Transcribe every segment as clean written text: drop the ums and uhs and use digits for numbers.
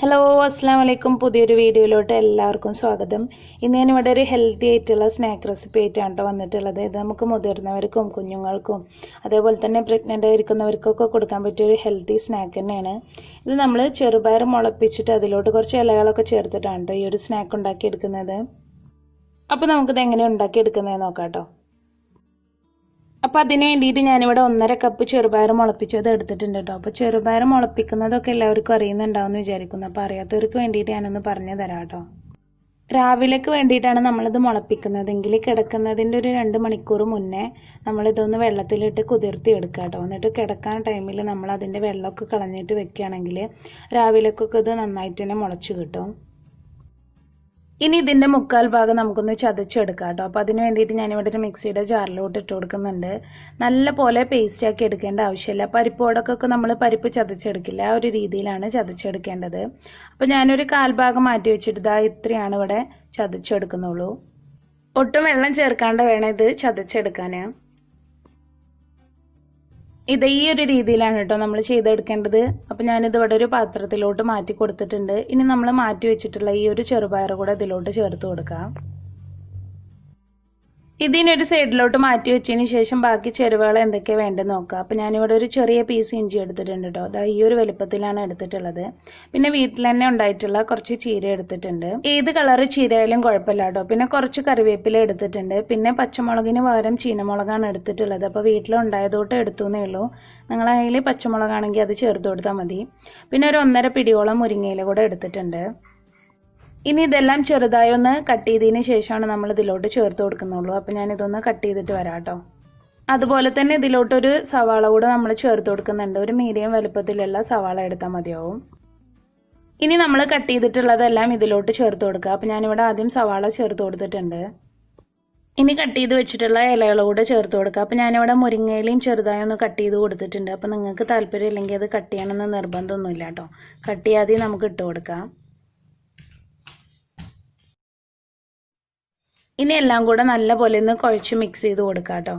Hello അസ്സാം വലൈക്കും. പുതിയൊരു വീഡിയോയിലോട്ട് എല്ലാവർക്കും സ്വാഗതം. ഇന്ന് ഞാനിവിടെ ഒരു ഹെൽത്തി ആയിട്ടുള്ള സ്നാക്ക് റെസിപ്പി ആയിട്ടാണ് കേട്ടോ വന്നിട്ടുള്ളത്. ഇത് നമുക്ക് മുതിർന്നവർക്കും കുഞ്ഞുങ്ങൾക്കും അതേപോലെ തന്നെ പ്രഗ്നൻ്റ് ആയിരിക്കുന്നവർക്കൊക്കെ കൊടുക്കാൻ പറ്റിയൊരു ഹെൽത്തി സ്നാക്ക് തന്നെയാണ്. ഇത് നമ്മൾ ചെറുപയർ മുളപ്പിച്ചിട്ട് അതിലോട്ട് കുറച്ച് ഇലകളൊക്കെ ചേർത്തിട്ടാണ് കേട്ടോ ഈ ഒരു സ്നാക്ക് ഉണ്ടാക്കിയെടുക്കുന്നത്. അപ്പോൾ നമുക്കിത് എങ്ങനെ ഉണ്ടാക്കിയെടുക്കുന്നത് നോക്കാം കേട്ടോ. അപ്പോൾ അതിന് വേണ്ടിയിട്ട് ഞാനിവിടെ 1.5 കപ്പ് ചെറുപയർ മുളപ്പിച്ചത് എടുത്തിട്ടുണ്ട് കേട്ടോ. അപ്പോൾ ചെറുപയർ മുളപ്പിക്കുന്നതൊക്കെ എല്ലാവർക്കും അറിയുന്നുണ്ടാവുമെന്ന് വിചാരിക്കുന്നു. അപ്പോൾ അറിയാത്തവർക്ക് വേണ്ടിയിട്ട് ഞാനൊന്ന് പറഞ്ഞു തരാം കേട്ടോ. രാവിലേക്ക് വേണ്ടിയിട്ടാണ് നമ്മളിത് മുളപ്പിക്കുന്നതെങ്കിൽ കിടക്കുന്നതിൻ്റെ ഒരു 2 മണിക്കൂർ മുന്നേ നമ്മളിതൊന്ന് വെള്ളത്തിലിട്ട് കുതിർത്തി എടുക്കുക കേട്ടോ. എന്നിട്ട് കിടക്കാൻ ടൈമിൽ നമ്മൾ അതിൻ്റെ വെള്ളമൊക്കെ കളഞ്ഞിട്ട് വെക്കുകയാണെങ്കിൽ രാവിലേക്കൊക്കെ ഇത് നന്നായിട്ട് തന്നെ മുളച്ച് കിട്ടും. ഇനി ഇതിൻ്റെ 1/4 ഭാഗം നമുക്കൊന്ന് ചതച്ചെടുക്കാം കേട്ടോ. അപ്പോൾ അതിന് വേണ്ടിയിട്ട് ഞാനിവിടെ ഒരു മിക്സിയുടെ ജാറിലോട്ട് ഇട്ട് കൊടുക്കുന്നുണ്ട്. നല്ല പോലെ പേസ്റ്റ് ആക്കി എടുക്കേണ്ട ആവശ്യമില്ല. പരിപ്പോടൊക്കെ നമ്മൾ പരിപ്പ് ചതച്ചെടുക്കില്ല, ആ ഒരു രീതിയിലാണ് ചതച്ചെടുക്കേണ്ടത്. അപ്പോൾ ഞാനൊരു 1/4 ഭാഗം മാറ്റി വെച്ചിട്ട് ഇതാ ഇത്രയാണ് ഇവിടെ ചതച്ചെടുക്കുന്നുള്ളൂ. ഒട്ടും വെള്ളം ചേർക്കാണ്ട് വേണം ഇത് ചതച്ചെടുക്കാൻ. ഇത് ഈ ഒരു രീതിയിലാണ് കേട്ടോ നമ്മൾ ചെയ്തെടുക്കേണ്ടത്. അപ്പോൾ ഞാനിത് ഇവിടെ ഒരു പാത്രത്തിലോട്ട് മാറ്റി കൊടുത്തിട്ടുണ്ട്. ഇനി നമ്മൾ മാറ്റി വെച്ചിട്ടുള്ള ഈ ഒരു ചെറുപയർ കൂടെ ഇതിലോട്ട് ചേർത്ത് കൊടുക്കാം. ഇതിനൊരു സൈഡിലോട്ട് മാറ്റി വെച്ചതിന് ശേഷം ബാക്കി ചേരുവകൾ എന്തൊക്കെയാണ് വേണ്ടത് നോക്കാം. അപ്പോൾ ഞാനിവിടെ ഒരു ചെറിയ പീസ് ഇഞ്ചി എടുത്തിട്ടുണ്ട് കേട്ടോ. അതാ ഈ ഒരു വലുപ്പത്തിലാണ് എടുത്തിട്ടുള്ളത്. പിന്നെ വീട്ടിൽ തന്നെ ഉണ്ടായിട്ടുള്ള കുറച്ച് ചീര എടുത്തിട്ടുണ്ട്. ഏത് കളർ ചീരയായാലും കുഴപ്പമില്ല കേട്ടോ. പിന്നെ കുറച്ച് കറിവേപ്പില എടുത്തിട്ടുണ്ട്. പിന്നെ പച്ചമുളകിന് പകരം ചീനമുളകാണ് എടുത്തിട്ടുള്ളത്. അപ്പോൾ വീട്ടിലുണ്ടായതോട്ട് എടുത്തു എന്നേ ഉള്ളൂ. നിങ്ങളുടെ കയ്യിൽ പച്ചമുളകാണെങ്കിൽ അത് ചേർത്ത് കൊടുത്താൽ മതി. പിന്നെ ഒരു 1.5 പിടിയോളം മുരിങ്ങയില കൂടെ എടുത്തിട്ടുണ്ട്. ഇനി ഇതെല്ലാം ചെറുതായി ഒന്ന് കട്ട് ചെയ്തതിന് ശേഷമാണ് നമ്മൾ ഇതിലോട്ട് ചേർത്ത് കൊടുക്കുന്നുള്ളൂ. അപ്പോൾ ഞാനിതൊന്ന് കട്ട് ചെയ്തിട്ട് വരാം കേട്ടോ. അതുപോലെ തന്നെ ഇതിലോട്ടൊരു സവാള കൂടെ നമ്മൾ ചേർത്ത് കൊടുക്കുന്നുണ്ട്. ഒരു മീഡിയം വലുപ്പത്തിലുള്ള സവാള എടുത്താൽ മതിയാവും. ഇനി നമ്മൾ കട്ട് ചെയ്തിട്ടുള്ളതെല്ലാം ഇതിലോട്ട് ചേർത്ത് കൊടുക്കുക. അപ്പോൾ ഞാനിവിടെ ആദ്യം സവാള ചേർത്ത് കൊടുത്തിട്ടുണ്ട്. ഇനി കട്ട് ചെയ്ത് വെച്ചിട്ടുള്ള ഇലകൾ കൂടെ ചേർത്ത് കൊടുക്കുക. അപ്പോൾ ഞാനിവിടെ മുരിങ്ങയിലയും ചെറുതായി ഒന്ന് കട്ട് ചെയ്ത് കൊടുത്തിട്ടുണ്ട്. അപ്പോൾ നിങ്ങൾക്ക് താല്പര്യം ഇല്ലെങ്കിൽ അത് കട്ട് ചെയ്യണമെന്ന് നിർബന്ധമൊന്നുമില്ല കേട്ടോ. കട്ട് ചെയ്യാതെ നമുക്ക് ഇട്ട് കൊടുക്കാം. ഇനി എല്ലാം കൂടെ നല്ല പോലെ ഒന്ന് കുഴച്ച് മിക്സ് ചെയ്ത് കൊടുക്കാം കേട്ടോ.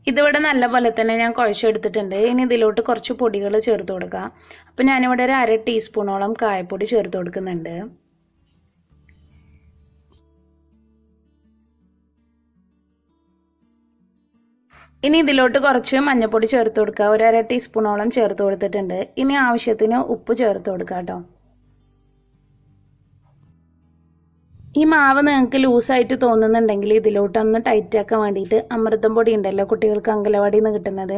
ഇതിവിടെ നല്ല പോലെ തന്നെ ഞാൻ കുഴച്ചെടുത്തിട്ടുണ്ട്. ഇനി ഇതിലോട്ട് കുറച്ച് പൊടികൾ ചേർത്ത് കൊടുക്കാം. അപ്പോൾ ഞാനിവിടെ ഒരു 1/2 ടീസ്പൂണോളം കായപ്പൊടി ചേർത്ത് കൊടുക്കുന്നുണ്ട്. ഇനി ഇതിലോട്ട് കുറച്ച് മഞ്ഞൾപ്പൊടി ചേർത്ത് കൊടുക്കുക. ഒരു 1/2 ടീസ്പൂണോളം ചേർത്ത് കൊടുത്തിട്ടുണ്ട്. ഇനി ആവശ്യത്തിന് ഉപ്പ് ചേർത്ത് കൊടുക്കുക കേട്ടോ. ഈ മാവ് നിങ്ങൾക്ക് ലൂസായിട്ട് തോന്നുന്നുണ്ടെങ്കിൽ ഇതിലോട്ടൊന്ന് ടൈറ്റ് ആക്കാൻ വേണ്ടിയിട്ട് അമൃതം പൊടി ഉണ്ടല്ലോ കുട്ടികൾക്ക് അങ്കലവാടിയിൽ നിന്ന് കിട്ടുന്നത്,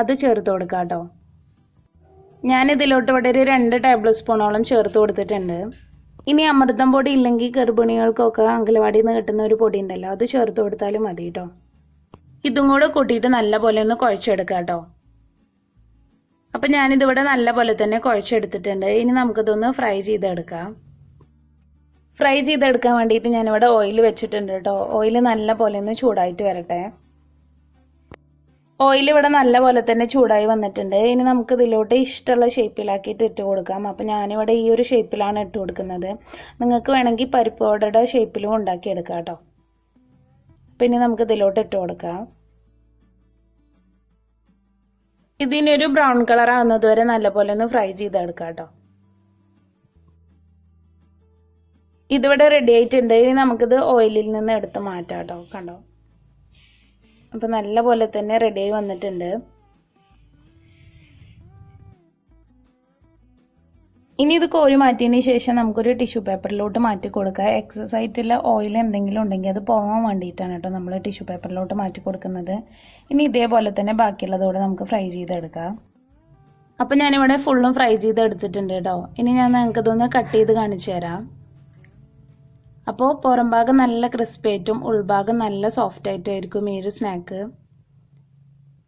അത് ചേർത്ത് കൊടുക്കുക കേട്ടോ. ഞാനിതിലോട്ട് ഇവിടെ ഒരു 2 ടേബിൾ സ്പൂണോളം ചേർത്ത് കൊടുത്തിട്ടുണ്ട്. ഇനി അമൃതം പൊടി ഇല്ലെങ്കിൽ ഗർഭിണികൾക്കൊക്കെ അങ്കലവാടിയിൽ നിന്ന് കിട്ടുന്ന ഒരു പൊടി ഉണ്ടല്ലോ, അത് ചേർത്ത് കൊടുത്താലും മതി കേട്ടോ. ഇതും കൂടെ കൂട്ടിയിട്ട് നല്ല പോലെ ഒന്ന് കുഴച്ചെടുക്കാം കേട്ടോ. അപ്പം ഞാനിതിവിടെ നല്ല പോലെ തന്നെ കുഴച്ചെടുത്തിട്ടുണ്ട്. ഇനി നമുക്കിതൊന്ന് ഫ്രൈ ചെയ്തെടുക്കാം. ഫ്രൈ ചെയ്തെടുക്കാൻ വേണ്ടിയിട്ട് ഞാനിവിടെ ഓയിൽ വെച്ചിട്ടുണ്ട് കേട്ടോ. ഓയിൽ നല്ല പോലെ ഒന്ന് ചൂടായിട്ട് വരട്ടെ. ഓയിൽ ഇവിടെ നല്ല പോലെ തന്നെ ചൂടായി വന്നിട്ടുണ്ട്. ഇനി നമുക്ക് ഇതിലോട്ട് ഇഷ്ടമുള്ള ഷേപ്പിലാക്കിയിട്ട് ഇട്ട് കൊടുക്കാം. അപ്പം ഞാനിവിടെ ഈ ഒരു ഷേപ്പിലാണ് ഇട്ട് കൊടുക്കുന്നത്. നിങ്ങൾക്ക് വേണമെങ്കിൽ പരിപ്പ് വടയുടെ ഷേപ്പിലും ഉണ്ടാക്കിയെടുക്കാം കേട്ടോ. പിന്നെ നമുക്ക് ഇതിലോട്ട് ഇട്ട് കൊടുക്കാം. ഇതിനൊരു ബ്രൗൺ കളർ ആകുന്നത് വരെ നല്ലപോലെ ഒന്ന് ഫ്രൈ ചെയ്തെടുക്കാം കേട്ടോ. ഇതിവിടെ റെഡി ആയിട്ടുണ്ട്. ഇനി നമുക്കിത് ഓയിലിൽ നിന്ന് എടുത്ത് മാറ്റാം കേട്ടോ. കണ്ടോ, അപ്പം നല്ല പോലെ തന്നെ റെഡി ആയി വന്നിട്ടുണ്ട്. ഇനി ഇത് കോരി മാറ്റിയതിന് ശേഷം നമുക്കൊരു ടിഷ്യൂ പേപ്പറിലോട്ട് മാറ്റി കൊടുക്കുക. എക്സസ് ആയിട്ടുള്ള ഓയിൽ എന്തെങ്കിലും ഉണ്ടെങ്കിൽ അത് പോകാൻ വേണ്ടിയിട്ടാണ് കേട്ടോ നമ്മൾ ടിഷ്യൂ പേപ്പറിലോട്ട് മാറ്റി കൊടുക്കുന്നത്. ഇനി ഇതേപോലെ തന്നെ ബാക്കിയുള്ളതോടെ നമുക്ക് ഫ്രൈ ചെയ്തെടുക്കാം. അപ്പം ഞാനിവിടെ ഫുള്ളും ഫ്രൈ ചെയ്തെടുത്തിട്ടുണ്ട് കേട്ടോ. ഇനി ഞാൻ നിങ്ങൾക്കിതൊന്ന് കട്ട് ചെയ്ത് കാണിച്ചു തരാം. അപ്പോൾ പുറം ഭാഗം നല്ല ക്രിസ്പി ആയിട്ടും ഉൾഭാഗം നല്ല സോഫ്റ്റ് ആയിട്ടായിരിക്കും ഈ ഒരു സ്നാക്ക്.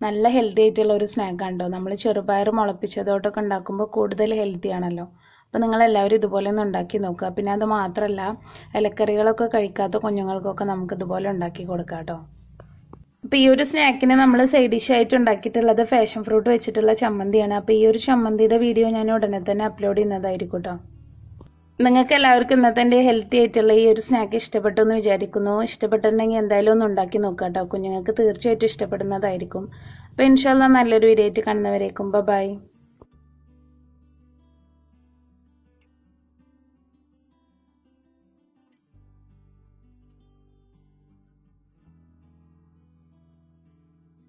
നല്ല ഹെൽത്തി ആയിട്ടുള്ള ഒരു സ്നാക്ക് ആണല്ലോ. നമ്മൾ ചെറുപയർ മുളപ്പിച്ചതോട്ടൊക്കെ ഉണ്ടാക്കുമ്പോൾ കൂടുതൽ ഹെൽത്തി ആണല്ലോ. അപ്പോൾ നിങ്ങളെല്ലാവരും ഇതുപോലെ ഒന്ന് ഉണ്ടാക്കി നോക്കുക. പിന്നെ അത് മാത്രമല്ല, ഇലക്കറികളൊക്കെ കഴിക്കാത്ത കുഞ്ഞുങ്ങൾക്കൊക്കെ നമുക്കിതുപോലെ ഉണ്ടാക്കി കൊടുക്കാം കേട്ടോ. അപ്പോൾ ഈ ഒരു സ്നാക്കിന് നമ്മൾ സൈഡ് ഡിഷായിട്ട് ഉണ്ടാക്കിയിട്ടുള്ളത് ഫാഷൻ ഫ്രൂട്ട് വെച്ചിട്ടുള്ള ചമ്മന്തിയാണ്. അപ്പോൾ ഈ ഒരു ചമ്മന്തിയുടെ വീഡിയോ ഞാൻ ഉടനെ തന്നെ അപ്ലോഡ് ചെയ്യുന്നതായിരിക്കും കേട്ടോ. നിങ്ങൾക്ക് എല്ലാവർക്കും ഇന്നത്തെ എൻ്റെ ഹെൽത്തി ആയിട്ടുള്ള ഈ ഒരു സ്നാക്ക് ഇഷ്ടപ്പെട്ടു എന്ന് വിചാരിക്കുന്നു. ഇഷ്ടപ്പെട്ടിട്ടുണ്ടെങ്കിൽ എന്തായാലും ഒന്ന് ഉണ്ടാക്കി നോക്കാം കേട്ടോ. കുഞ്ഞുങ്ങൾക്ക് തീർച്ചയായിട്ടും ഇഷ്ടപ്പെടുന്നതായിരിക്കും. അപ്പോൾ ഇൻഷാല്ലാ നല്ലൊരു വീഡിയോ ആയിട്ട് കാണുന്നവരേക്കും ബൈ.